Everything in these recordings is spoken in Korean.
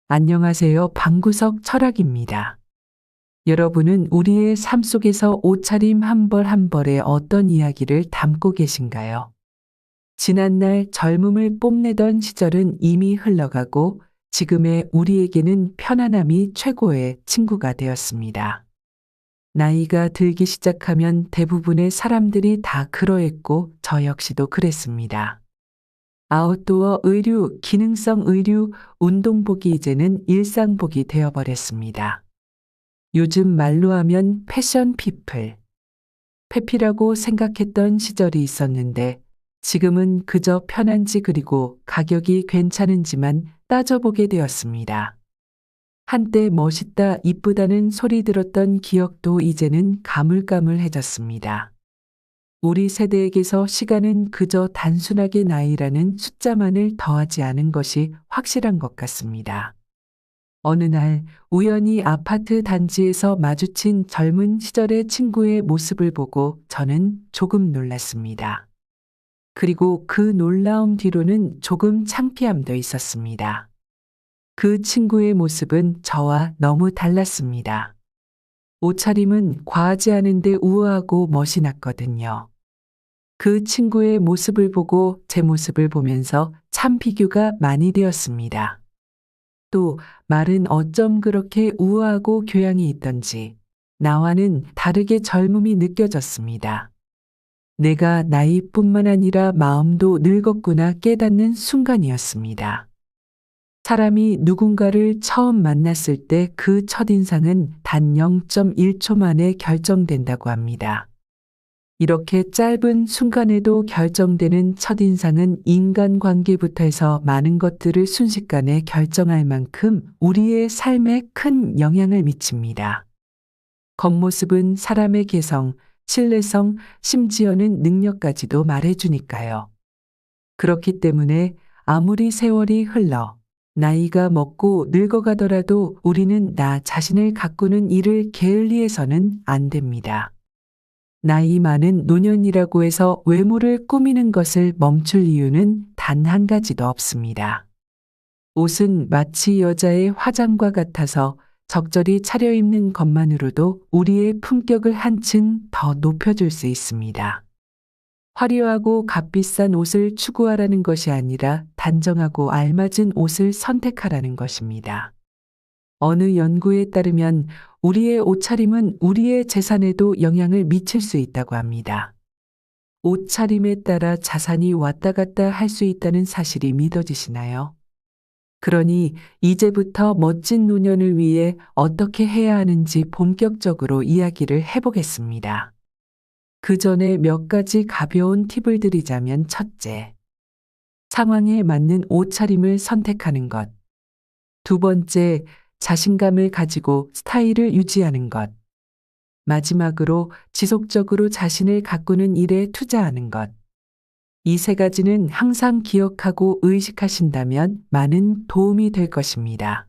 안녕하세요. 방구석 철학입니다. 여러분은 우리의 삶 속에서 옷차림 한 벌 한 벌에 어떤 이야기를 담고 계신가요? 지난날 젊음을 뽐내던 시절은 이미 흘러가고 지금의 우리에게는 편안함이 최고의 친구가 되었습니다. 나이가 들기 시작하면 대부분의 사람들이 다 그러했고 저 역시도 그랬습니다. 아웃도어 의류, 기능성 의류, 운동복이 이제는 일상복이 되어버렸습니다. 요즘 말로 하면 패션 피플. 페피라고 생각했던 시절이 있었는데 지금은 그저 편한지 그리고 가격이 괜찮은지만 따져보게 되었습니다. 한때 멋있다, 이쁘다는 소리 들었던 기억도 이제는 가물가물해졌습니다. 우리 세대에게서 시간은 그저 단순하게 나이라는 숫자만을 더하지 않은 것이 확실한 것 같습니다. 어느 날 우연히 아파트 단지에서 마주친 젊은 시절의 친구의 모습을 보고 저는 조금 놀랐습니다. 그리고 그 놀라움 뒤로는 조금 창피함도 있었습니다. 그 친구의 모습은 저와 너무 달랐습니다. 옷차림은 과하지 않은데 우아하고 멋이 났거든요. 그 친구의 모습을 보고 제 모습을 보면서 참 비교가 많이 되었습니다. 또 말은 어쩜 그렇게 우아하고 교양이 있던지 나와는 다르게 젊음이 느껴졌습니다. 내가 나이뿐만 아니라 마음도 늙었구나 깨닫는 순간이었습니다. 사람이 누군가를 처음 만났을 때 그 첫인상은 단 0.1초 만에 결정된다고 합니다. 이렇게 짧은 순간에도 결정되는 첫인상은 인간관계부터 해서 많은 것들을 순식간에 결정할 만큼 우리의 삶에 큰 영향을 미칩니다. 겉모습은 사람의 개성, 신뢰성, 심지어는 능력까지도 말해주니까요. 그렇기 때문에 아무리 세월이 흘러 나이가 먹고 늙어가더라도 우리는 나 자신을 가꾸는 일을 게을리해서는 안 됩니다. 나이 많은 노년이라고 해서 외모를 꾸미는 것을 멈출 이유는 단 한 가지도 없습니다. 옷은 마치 여자의 화장과 같아서 적절히 차려입는 것만으로도 우리의 품격을 한층 더 높여줄 수 있습니다. 화려하고 값비싼 옷을 추구하라는 것이 아니라 단정하고 알맞은 옷을 선택하라는 것입니다. 어느 연구에 따르면 우리의 옷차림은 우리의 재산에도 영향을 미칠 수 있다고 합니다. 옷차림에 따라 자산이 왔다 갔다 할 수 있다는 사실이 믿어지시나요? 그러니 이제부터 멋진 노년을 위해 어떻게 해야 하는지 본격적으로 이야기를 해보겠습니다. 그 전에 몇 가지 가벼운 팁을 드리자면 첫째, 상황에 맞는 옷차림을 선택하는 것. 두 번째, 자신감을 가지고 스타일을 유지하는 것. 마지막으로 지속적으로 자신을 가꾸는 일에 투자하는 것. 이 세 가지는 항상 기억하고 의식하신다면 많은 도움이 될 것입니다.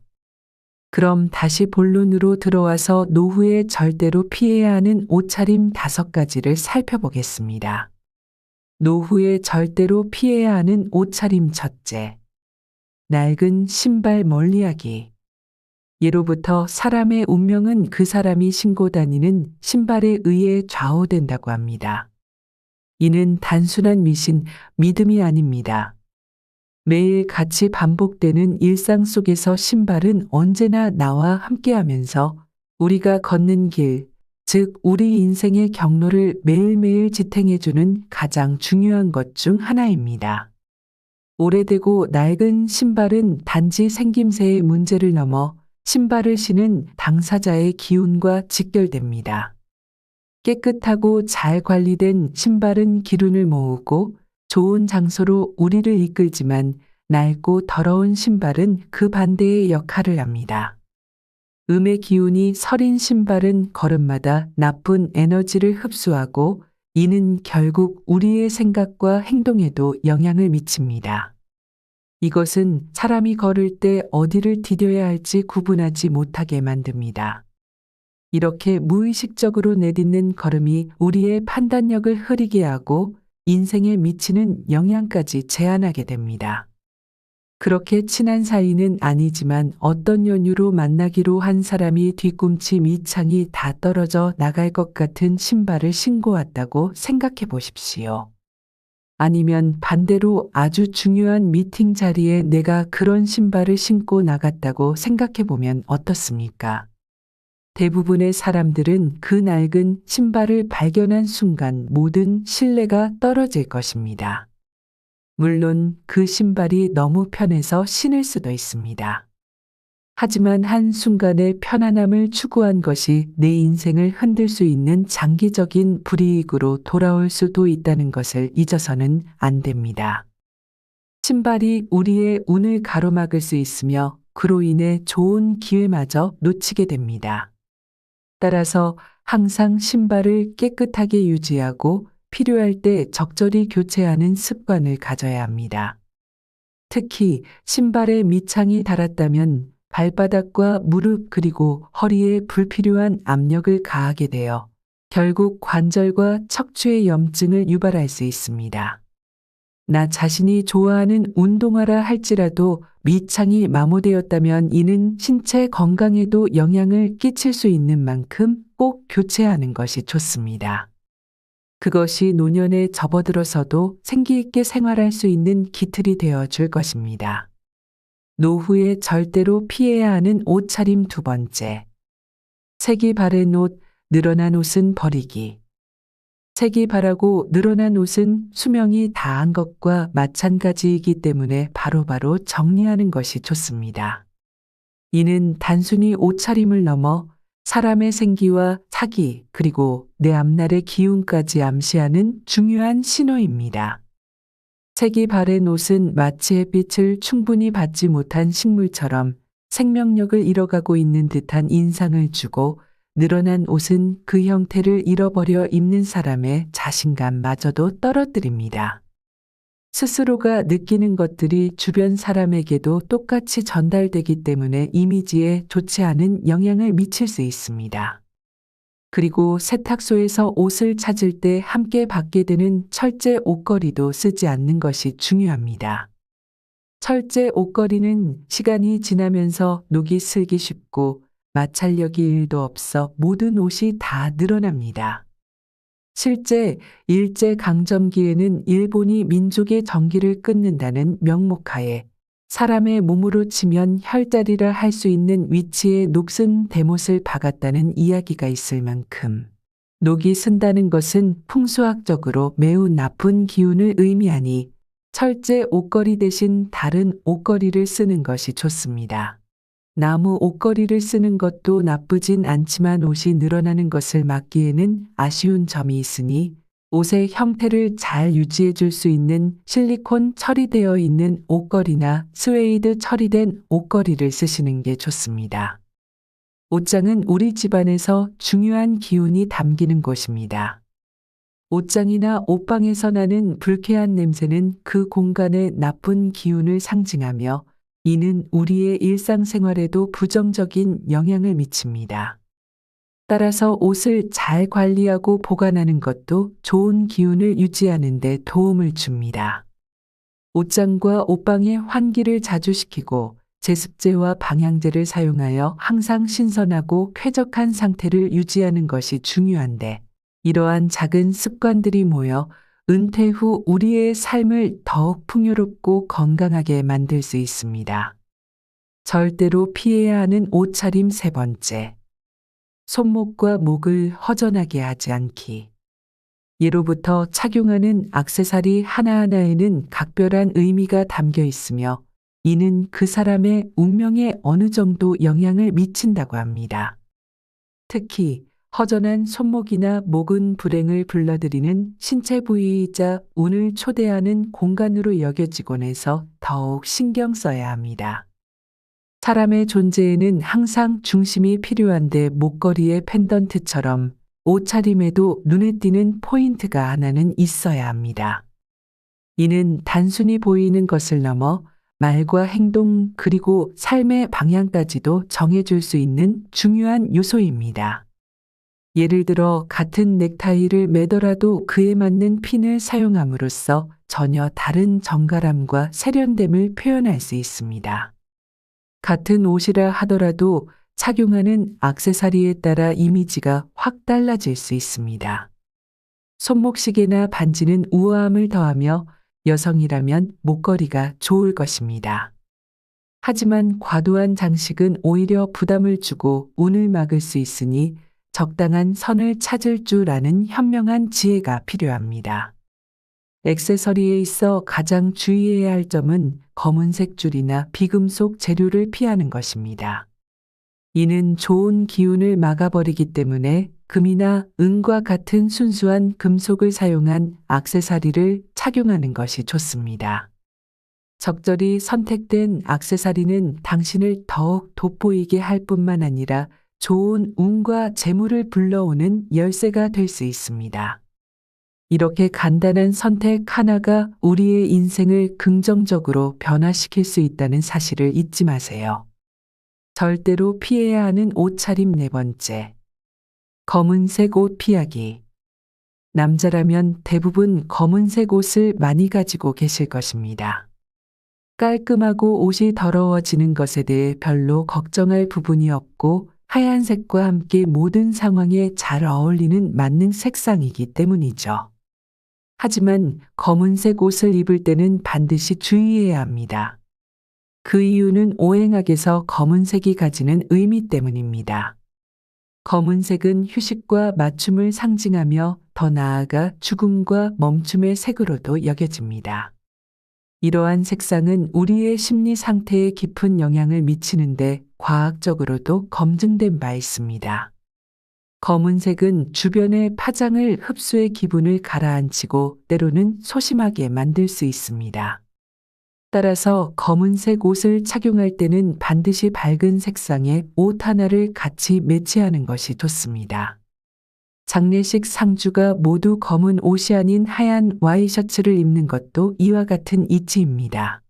그럼 다시 본론으로 들어와서 노후에 절대로 피해야 하는 옷차림 5가지를 살펴보겠습니다. 노후에 절대로 피해야 하는 옷차림 첫째. 낡은 신발 멀리하기. 예로부터 사람의 운명은 그 사람이 신고 다니는 신발에 의해 좌우된다고 합니다. 이는 단순한 믿음이 아닙니다. 매일 같이 반복되는 일상 속에서 신발은 언제나 나와 함께하면서 우리가 걷는 길, 즉 우리 인생의 경로를 매일매일 지탱해주는 가장 중요한 것 중 하나입니다. 오래되고 낡은 신발은 단지 생김새의 문제를 넘어 신발을 신은 당사자의 기운과 직결됩니다. 깨끗하고 잘 관리된 신발은 기운을 모으고 좋은 장소로 우리를 이끌지만 낡고 더러운 신발은 그 반대의 역할을 합니다. 음의 기운이 서린 신발은 걸음마다 나쁜 에너지를 흡수하고 이는 결국 우리의 생각과 행동에도 영향을 미칩니다. 이것은 사람이 걸을 때 어디를 디뎌야 할지 구분하지 못하게 만듭니다. 이렇게 무의식적으로 내딛는 걸음이 우리의 판단력을 흐리게 하고 인생에 미치는 영향까지 제한하게 됩니다. 그렇게 친한 사이는 아니지만 어떤 연유로 만나기로 한 사람이 뒤꿈치 밑창이 다 떨어져 나갈 것 같은 신발을 신고 왔다고 생각해 보십시오. 아니면 반대로 아주 중요한 미팅 자리에 내가 그런 신발을 신고 나갔다고 생각해 보면 어떻습니까? 대부분의 사람들은 그 낡은 신발을 발견한 순간 모든 신뢰가 떨어질 것입니다. 물론 그 신발이 너무 편해서 신을 수도 있습니다. 하지만 한순간의 편안함을 추구한 것이 내 인생을 흔들 수 있는 장기적인 불이익으로 돌아올 수도 있다는 것을 잊어서는 안 됩니다. 신발이 우리의 운을 가로막을 수 있으며 그로 인해 좋은 기회마저 놓치게 됩니다. 따라서 항상 신발을 깨끗하게 유지하고 필요할 때 적절히 교체하는 습관을 가져야 합니다. 특히 신발에 밑창이 닳았다면 발바닥과 무릎 그리고 허리에 불필요한 압력을 가하게 되어 결국 관절과 척추의 염증을 유발할 수 있습니다. 나 자신이 좋아하는 운동화라 할지라도 밑창이 마모되었다면 이는 신체 건강에도 영향을 끼칠 수 있는 만큼 꼭 교체하는 것이 좋습니다. 그것이 노년에 접어들어서도 생기 있게 생활할 수 있는 기틀이 되어 줄 것입니다. 노후에 절대로 피해야 하는 옷차림 두 번째. 색이 바른 옷, 늘어난 옷은 버리기. 색이 바라고 늘어난 옷은 수명이 다한 것과 마찬가지이기 때문에 바로바로 정리하는 것이 좋습니다. 이는 단순히 옷차림을 넘어 사람의 생기와 사기 그리고 내 앞날의 기운까지 암시하는 중요한 신호입니다. 색이 바랜 옷은 마치 햇빛을 충분히 받지 못한 식물처럼 생명력을 잃어가고 있는 듯한 인상을 주고 늘어난 옷은 그 형태를 잃어버려 입는 사람의 자신감마저도 떨어뜨립니다. 스스로가 느끼는 것들이 주변 사람에게도 똑같이 전달되기 때문에 이미지에 좋지 않은 영향을 미칠 수 있습니다. 그리고 세탁소에서 옷을 찾을 때 함께 받게 되는 철제 옷걸이도 쓰지 않는 것이 중요합니다. 철제 옷걸이는 시간이 지나면서 녹이 슬기 쉽고 마찰력이 1도 없어 모든 옷이 다 늘어납니다. 실제 일제강점기에는 일본이 민족의 정기를 끊는다는 명목하에 사람의 몸으로 치면 혈자리라 할 수 있는 위치에 녹슨 대못을 박았다는 이야기가 있을 만큼 녹이 쓴다는 것은 풍수학적으로 매우 나쁜 기운을 의미하니 철제 옷걸이 대신 다른 옷걸이를 쓰는 것이 좋습니다. 나무 옷걸이를 쓰는 것도 나쁘진 않지만 옷이 늘어나는 것을 막기에는 아쉬운 점이 있으니 옷의 형태를 잘 유지해 줄 수 있는 실리콘 처리되어 있는 옷걸이나 스웨이드 처리된 옷걸이를 쓰시는 게 좋습니다. 옷장은 우리 집안에서 중요한 기운이 담기는 곳입니다. 옷장이나 옷방에서 나는 불쾌한 냄새는 그 공간의 나쁜 기운을 상징하며 이는 우리의 일상생활에도 부정적인 영향을 미칩니다. 따라서 옷을 잘 관리하고 보관하는 것도 좋은 기운을 유지하는 데 도움을 줍니다. 옷장과 옷방의 환기를 자주 시키고 제습제와 방향제를 사용하여 항상 신선하고 쾌적한 상태를 유지하는 것이 중요한데 이러한 작은 습관들이 모여 은퇴 후 우리의 삶을 더욱 풍요롭고 건강하게 만들 수 있습니다. 절대로 피해야 하는 옷차림 세 번째. 손목과 목을 허전하게 하지 않기. 예로부터 착용하는 액세서리 하나하나에는 각별한 의미가 담겨 있으며 이는 그 사람의 운명에 어느 정도 영향을 미친다고 합니다. 특히 허전한 손목이나 목은 불행을 불러들이는 신체 부위이자 운을 초대하는 공간으로 여겨지곤 해서 더욱 신경 써야 합니다. 사람의 존재에는 항상 중심이 필요한데 목걸이의 펜던트처럼 옷차림에도 눈에 띄는 포인트가 하나는 있어야 합니다. 이는 단순히 보이는 것을 넘어 말과 행동 그리고 삶의 방향까지도 정해줄 수 있는 중요한 요소입니다. 예를 들어 같은 넥타이를 매더라도 그에 맞는 핀을 사용함으로써 전혀 다른 정갈함과 세련됨을 표현할 수 있습니다. 같은 옷이라 하더라도 착용하는 액세서리에 따라 이미지가 확 달라질 수 있습니다. 손목시계나 반지는 우아함을 더하며 여성이라면 목걸이가 좋을 것입니다. 하지만 과도한 장식은 오히려 부담을 주고 운을 막을 수 있으니 적당한 선을 찾을 줄 아는 현명한 지혜가 필요합니다. 액세서리에 있어 가장 주의해야 할 점은 검은색 줄이나 비금속 재료를 피하는 것입니다. 이는 좋은 기운을 막아버리기 때문에 금이나 은과 같은 순수한 금속을 사용한 액세서리를 착용하는 것이 좋습니다. 적절히 선택된 액세서리는 당신을 더욱 돋보이게 할 뿐만 아니라 좋은 운과 재물을 불러오는 열쇠가 될 수 있습니다. 이렇게 간단한 선택 하나가 우리의 인생을 긍정적으로 변화시킬 수 있다는 사실을 잊지 마세요. 절대로 피해야 하는 옷차림 4번째. 검은색 옷 피하기. 남자라면 대부분 검은색 옷을 많이 가지고 계실 것입니다. 깔끔하고 옷이 더러워지는 것에 대해 별로 걱정할 부분이 없고 하얀색과 함께 모든 상황에 잘 어울리는 만능 색상이기 때문이죠. 하지만 검은색 옷을 입을 때는 반드시 주의해야 합니다. 그 이유는 오행학에서 검은색이 가지는 의미 때문입니다. 검은색은 휴식과 맞춤을 상징하며 더 나아가 죽음과 멈춤의 색으로도 여겨집니다. 이러한 색상은 우리의 심리 상태에 깊은 영향을 미치는데 과학적으로도 검증된 바 있습니다. 검은색은 주변의 파장을 흡수해 기분을 가라앉히고 때로는 소심하게 만들 수 있습니다. 따라서 검은색 옷을 착용할 때는 반드시 밝은 색상의 옷 하나를 같이 매치하는 것이 좋습니다. 장례식 상주가 모두 검은 옷이 아닌 하얀 와이셔츠를 입는 것도 이와 같은 이치입니다.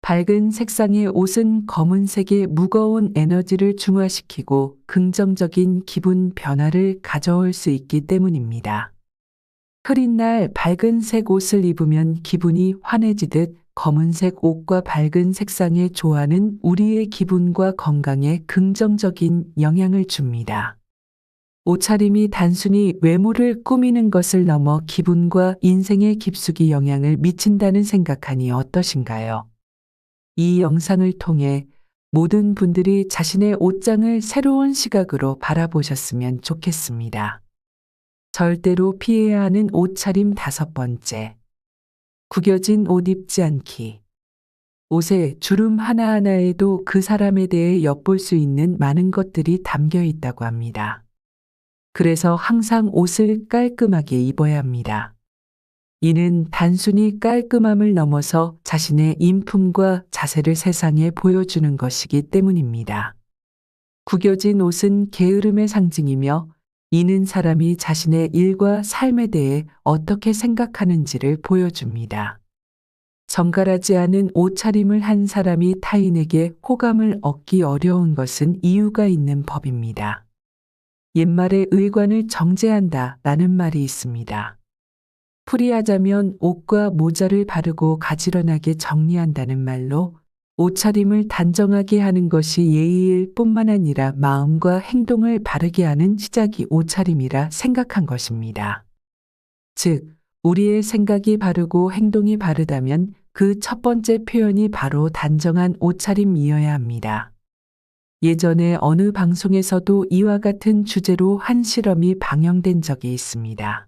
밝은 색상의 옷은 검은색의 무거운 에너지를 중화시키고 긍정적인 기분 변화를 가져올 수 있기 때문입니다. 흐린 날 밝은색 옷을 입으면 기분이 환해지듯 검은색 옷과 밝은 색상의 조화는 우리의 기분과 건강에 긍정적인 영향을 줍니다. 옷차림이 단순히 외모를 꾸미는 것을 넘어 기분과 인생에 깊숙이 영향을 미친다는 생각하니 어떠신가요? 이 영상을 통해 모든 분들이 자신의 옷장을 새로운 시각으로 바라보셨으면 좋겠습니다. 절대로 피해야 하는 옷차림 5번째. 구겨진 옷 입지 않기. 옷의 주름 하나하나에도 그 사람에 대해 엿볼 수 있는 많은 것들이 담겨 있다고 합니다. 그래서 항상 옷을 깔끔하게 입어야 합니다. 이는 단순히 깔끔함을 넘어서 자신의 인품과 자세를 세상에 보여주는 것이기 때문입니다. 구겨진 옷은 게으름의 상징이며 이는 사람이 자신의 일과 삶에 대해 어떻게 생각하는지를 보여줍니다. 정갈하지 않은 옷차림을 한 사람이 타인에게 호감을 얻기 어려운 것은 이유가 있는 법입니다. 옛말에 의관을 정제한다 라는 말이 있습니다. 풀이하자면 옷과 모자를 바르고 가지런하게 정리한다는 말로 옷차림을 단정하게 하는 것이 예의일 뿐만 아니라 마음과 행동을 바르게 하는 시작이 옷차림이라 생각한 것입니다. 즉, 우리의 생각이 바르고 행동이 바르다면 그 첫 번째 표현이 바로 단정한 옷차림이어야 합니다. 예전에 어느 방송에서도 이와 같은 주제로 한 실험이 방영된 적이 있습니다.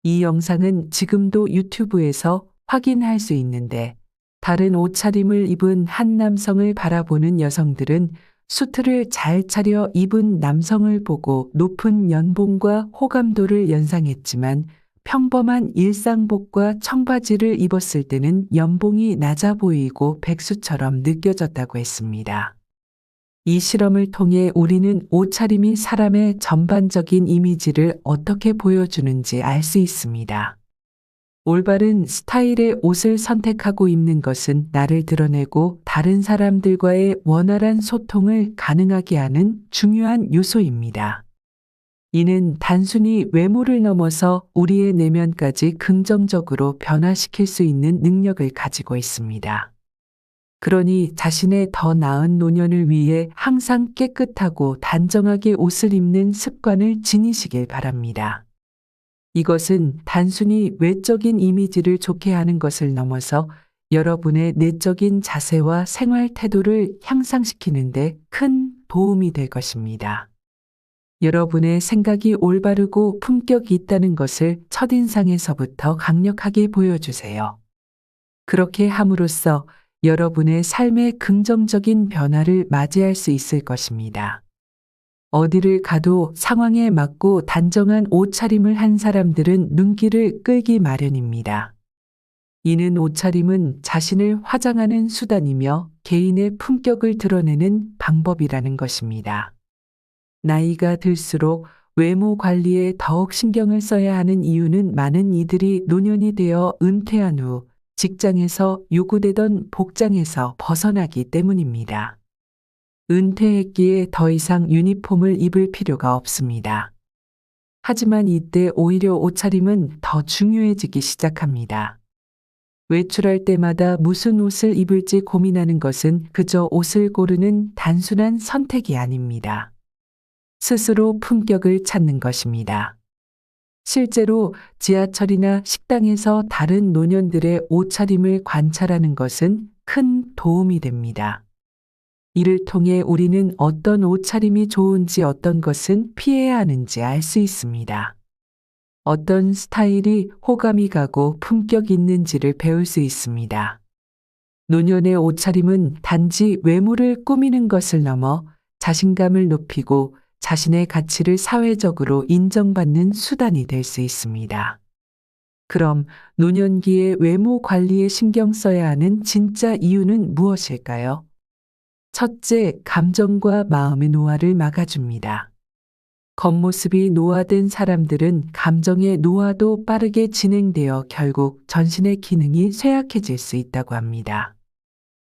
이 영상은 지금도 유튜브에서 확인할 수 있는데 다른 옷차림을 입은 한 남성을 바라보는 여성들은 수트를 잘 차려 입은 남성을 보고 높은 연봉과 호감도를 연상했지만 평범한 일상복과 청바지를 입었을 때는 연봉이 낮아 보이고 백수처럼 느껴졌다고 했습니다. 이 실험을 통해 우리는 옷차림이 사람의 전반적인 이미지를 어떻게 보여주는지 알 수 있습니다. 올바른 스타일의 옷을 선택하고 입는 것은 나를 드러내고 다른 사람들과의 원활한 소통을 가능하게 하는 중요한 요소입니다. 이는 단순히 외모를 넘어서 우리의 내면까지 긍정적으로 변화시킬 수 있는 능력을 가지고 있습니다. 그러니 자신의 더 나은 노년을 위해 항상 깨끗하고 단정하게 옷을 입는 습관을 지니시길 바랍니다. 이것은 단순히 외적인 이미지를 좋게 하는 것을 넘어서 여러분의 내적인 자세와 생활 태도를 향상시키는데 큰 도움이 될 것입니다. 여러분의 생각이 올바르고 품격이 있다는 것을 첫인상에서부터 강력하게 보여주세요. 그렇게 함으로써 여러분의 삶의 긍정적인 변화를 맞이할 수 있을 것입니다. 어디를 가도 상황에 맞고 단정한 옷차림을 한 사람들은 눈길을 끌기 마련입니다. 이는 옷차림은 자신을 화장하는 수단이며 개인의 품격을 드러내는 방법이라는 것입니다. 나이가 들수록 외모 관리에 더욱 신경을 써야 하는 이유는 많은 이들이 노년이 되어 은퇴한 후 직장에서 요구되던 복장에서 벗어나기 때문입니다. 은퇴했기에 더 이상 유니폼을 입을 필요가 없습니다. 하지만 이때 오히려 옷차림은 더 중요해지기 시작합니다. 외출할 때마다 무슨 옷을 입을지 고민하는 것은 그저 옷을 고르는 단순한 선택이 아닙니다. 스스로 품격을 찾는 것입니다. 실제로 지하철이나 식당에서 다른 노년들의 옷차림을 관찰하는 것은 큰 도움이 됩니다. 이를 통해 우리는 어떤 옷차림이 좋은지 어떤 것은 피해야 하는지 알 수 있습니다. 어떤 스타일이 호감이 가고 품격 있는지를 배울 수 있습니다. 노년의 옷차림은 단지 외모를 꾸미는 것을 넘어 자신감을 높이고 자신의 가치를 사회적으로 인정받는 수단이 될 수 있습니다. 그럼 노년기의 외모 관리에 신경 써야 하는 진짜 이유는 무엇일까요? 첫째, 감정과 마음의 노화를 막아줍니다. 겉모습이 노화된 사람들은 감정의 노화도 빠르게 진행되어 결국 전신의 기능이 쇠약해질 수 있다고 합니다.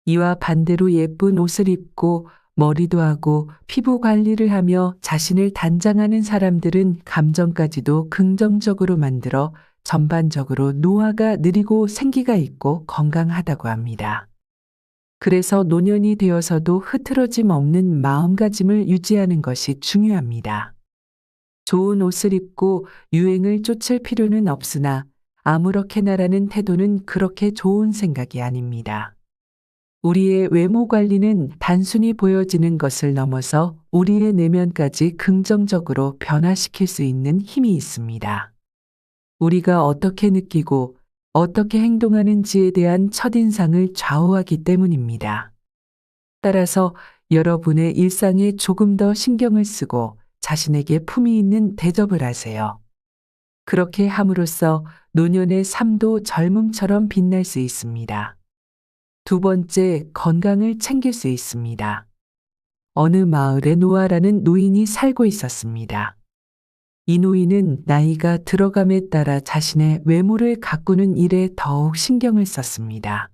이와 반대로 예쁜 옷을 입고 머리도 하고 피부 관리를 하며 자신을 단장하는 사람들은 감정까지도 긍정적으로 만들어 전반적으로 노화가 느리고 생기가 있고 건강하다고 합니다. 그래서 노년이 되어서도 흐트러짐 없는 마음가짐을 유지하는 것이 중요합니다. 좋은 옷을 입고 유행을 쫓을 필요는 없으나 아무렇게나라는 태도는 그렇게 좋은 생각이 아닙니다. 우리의 외모 관리는 단순히 보여지는 것을 넘어서 우리의 내면까지 긍정적으로 변화시킬 수 있는 힘이 있습니다. 우리가 어떻게 느끼고 어떻게 행동하는지에 대한 첫인상을 좌우하기 때문입니다. 따라서 여러분의 일상에 조금 더 신경을 쓰고 자신에게 품위 있는 대접을 하세요. 그렇게 함으로써 노년의 삶도 젊음처럼 빛날 수 있습니다. 두 번째, 건강을 챙길 수 있습니다. 어느 마을에 노아라는 노인이 살고 있었습니다. 이 노인은 나이가 들어감에 따라 자신의 외모를 가꾸는 일에 더욱 신경을 썼습니다.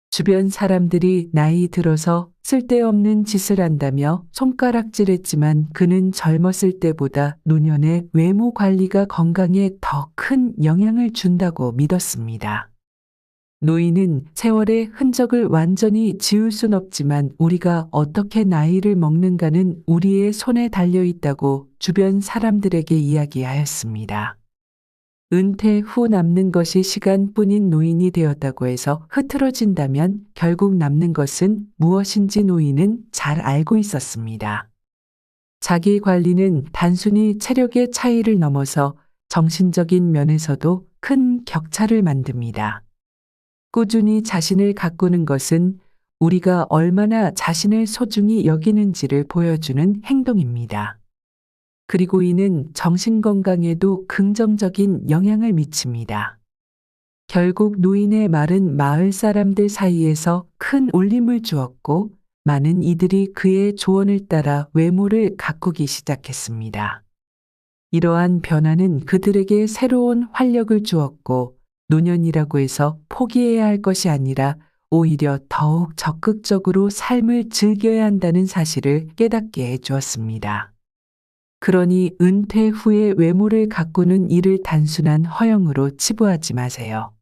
주변 사람들이 나이 들어서 쓸데없는 짓을 한다며 손가락질했지만 그는 젊었을 때보다 노년의 외모 관리가 건강에 더 큰 영향을 준다고 믿었습니다. 노인은 세월의 흔적을 완전히 지울 순 없지만 우리가 어떻게 나이를 먹는가는 우리의 손에 달려 있다고 주변 사람들에게 이야기하였습니다. 은퇴 후 남는 것이 시간뿐인 노인이 되었다고 해서 흐트러진다면 결국 남는 것은 무엇인지 노인은 잘 알고 있었습니다. 자기 관리는 단순히 체력의 차이를 넘어서 정신적인 면에서도 큰 격차를 만듭니다. 꾸준히 자신을 가꾸는 것은 우리가 얼마나 자신을 소중히 여기는지를 보여주는 행동입니다. 그리고 이는 정신건강에도 긍정적인 영향을 미칩니다. 결국 노인의 말은 마을 사람들 사이에서 큰 울림을 주었고 많은 이들이 그의 조언을 따라 외모를 가꾸기 시작했습니다. 이러한 변화는 그들에게 새로운 활력을 주었고 노년이라고 해서 포기해야 할 것이 아니라 오히려 더욱 적극적으로 삶을 즐겨야 한다는 사실을 깨닫게 해주었습니다. 그러니 은퇴 후에 외모를 가꾸는 일을 단순한 허영으로 치부하지 마세요.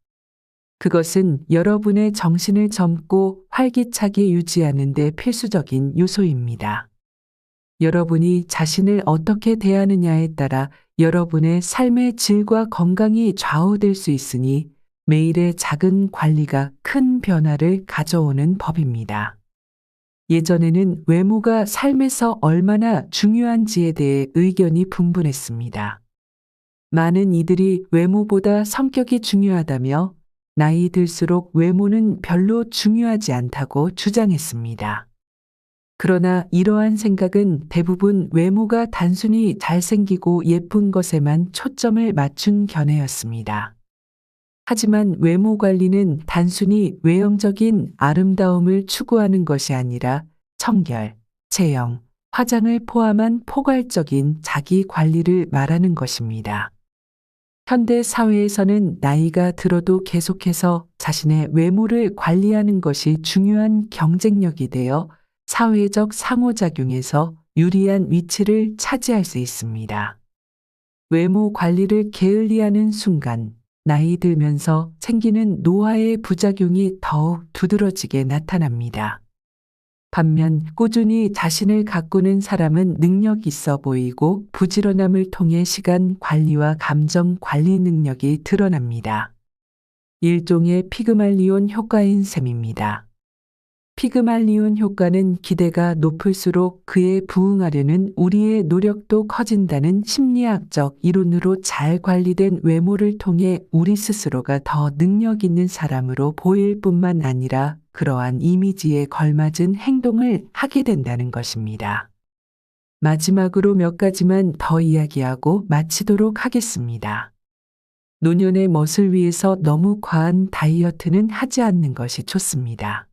그것은 여러분의 정신을 젊고 활기차게 유지하는 데 필수적인 요소입니다. 여러분이 자신을 어떻게 대하느냐에 따라 여러분의 삶의 질과 건강이 좌우될 수 있으니 매일의 작은 관리가 큰 변화를 가져오는 법입니다. 예전에는 외모가 삶에서 얼마나 중요한지에 대해 의견이 분분했습니다. 많은 이들이 외모보다 성격이 중요하다며 나이 들수록 외모는 별로 중요하지 않다고 주장했습니다. 그러나 이러한 생각은 대부분 외모가 단순히 잘생기고 예쁜 것에만 초점을 맞춘 견해였습니다. 하지만 외모 관리는 단순히 외형적인 아름다움을 추구하는 것이 아니라 청결, 체형, 화장을 포함한 포괄적인 자기 관리를 말하는 것입니다. 현대 사회에서는 나이가 들어도 계속해서 자신의 외모를 관리하는 것이 중요한 경쟁력이 되어 사회적 상호작용에서 유리한 위치를 차지할 수 있습니다. 외모 관리를 게을리하는 순간 나이 들면서 생기는 노화의 부작용이 더욱 두드러지게 나타납니다. 반면 꾸준히 자신을 가꾸는 사람은 능력 있어 보이고 부지런함을 통해 시간 관리와 감정 관리 능력이 드러납니다. 일종의 피그말리온 효과인 셈입니다. 피그말리온 효과는 기대가 높을수록 그에 부응하려는 우리의 노력도 커진다는 심리학적 이론으로 잘 관리된 외모를 통해 우리 스스로가 더 능력 있는 사람으로 보일 뿐만 아니라 그러한 이미지에 걸맞은 행동을 하게 된다는 것입니다. 마지막으로 몇 가지만 더 이야기하고 마치도록 하겠습니다. 노년의 멋을 위해서 너무 과한 다이어트는 하지 않는 것이 좋습니다.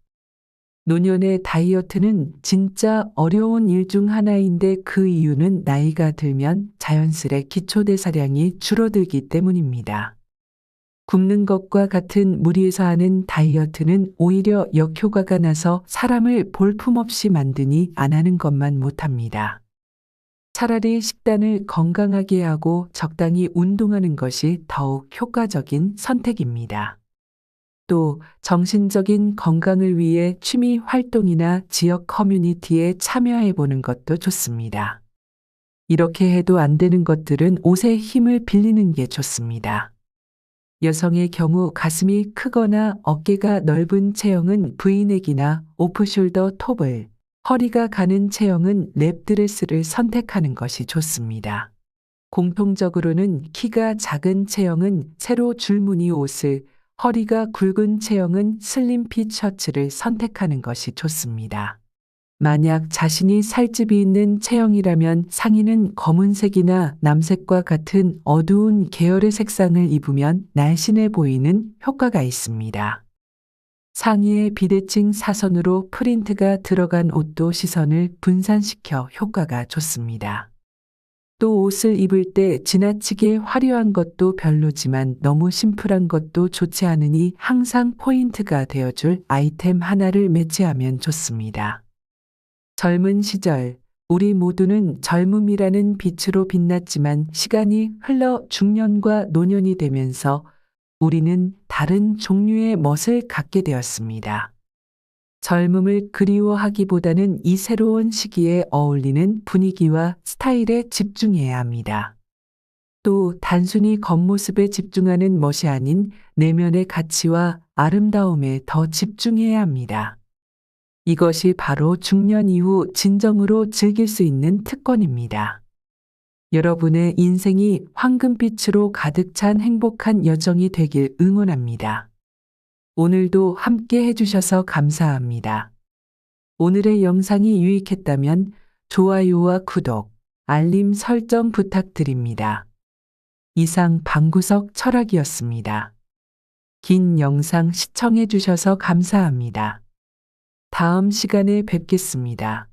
노년의 다이어트는 진짜 어려운 일 중 하나인데 그 이유는 나이가 들면 자연스레 기초대사량이 줄어들기 때문입니다. 굶는 것과 같은 무리해서 하는 다이어트는 오히려 역효과가 나서 사람을 볼품없이 만드니 안 하는 것만 못합니다. 차라리 식단을 건강하게 하고 적당히 운동하는 것이 더욱 효과적인 선택입니다. 또 정신적인 건강을 위해 취미 활동이나 지역 커뮤니티에 참여해 보는 것도 좋습니다. 이렇게 해도 안 되는 것들은 옷의 힘을 빌리는 게 좋습니다. 여성의 경우 가슴이 크거나 어깨가 넓은 체형은 브이넥이나 오프숄더 톱을, 허리가 가는 체형은 랩드레스를 선택하는 것이 좋습니다. 공통적으로는 키가 작은 체형은 세로 줄무늬 옷을, 허리가 굵은 체형은 슬림핏 셔츠를 선택하는 것이 좋습니다. 만약 자신이 살집이 있는 체형이라면 상의는 검은색이나 남색과 같은 어두운 계열의 색상을 입으면 날씬해 보이는 효과가 있습니다. 상의에 비대칭 사선으로 프린트가 들어간 옷도 시선을 분산시켜 효과가 좋습니다. 또 옷을 입을 때 지나치게 화려한 것도 별로지만 너무 심플한 것도 좋지 않으니 항상 포인트가 되어줄 아이템 하나를 매치하면 좋습니다. 젊은 시절, 우리 모두는 젊음이라는 빛으로 빛났지만 시간이 흘러 중년과 노년이 되면서 우리는 다른 종류의 멋을 갖게 되었습니다. 젊음을 그리워하기보다는 이 새로운 시기에 어울리는 분위기와 스타일에 집중해야 합니다. 또 단순히 겉모습에 집중하는 멋이 아닌 내면의 가치와 아름다움에 더 집중해야 합니다. 이것이 바로 중년 이후 진정으로 즐길 수 있는 특권입니다. 여러분의 인생이 황금빛으로 가득 찬 행복한 여정이 되길 응원합니다. 오늘도 함께 해주셔서 감사합니다. 오늘의 영상이 유익했다면 좋아요와 구독, 알림 설정 부탁드립니다. 이상 방구석 철학이었습니다. 긴 영상 시청해주셔서 감사합니다. 다음 시간에 뵙겠습니다.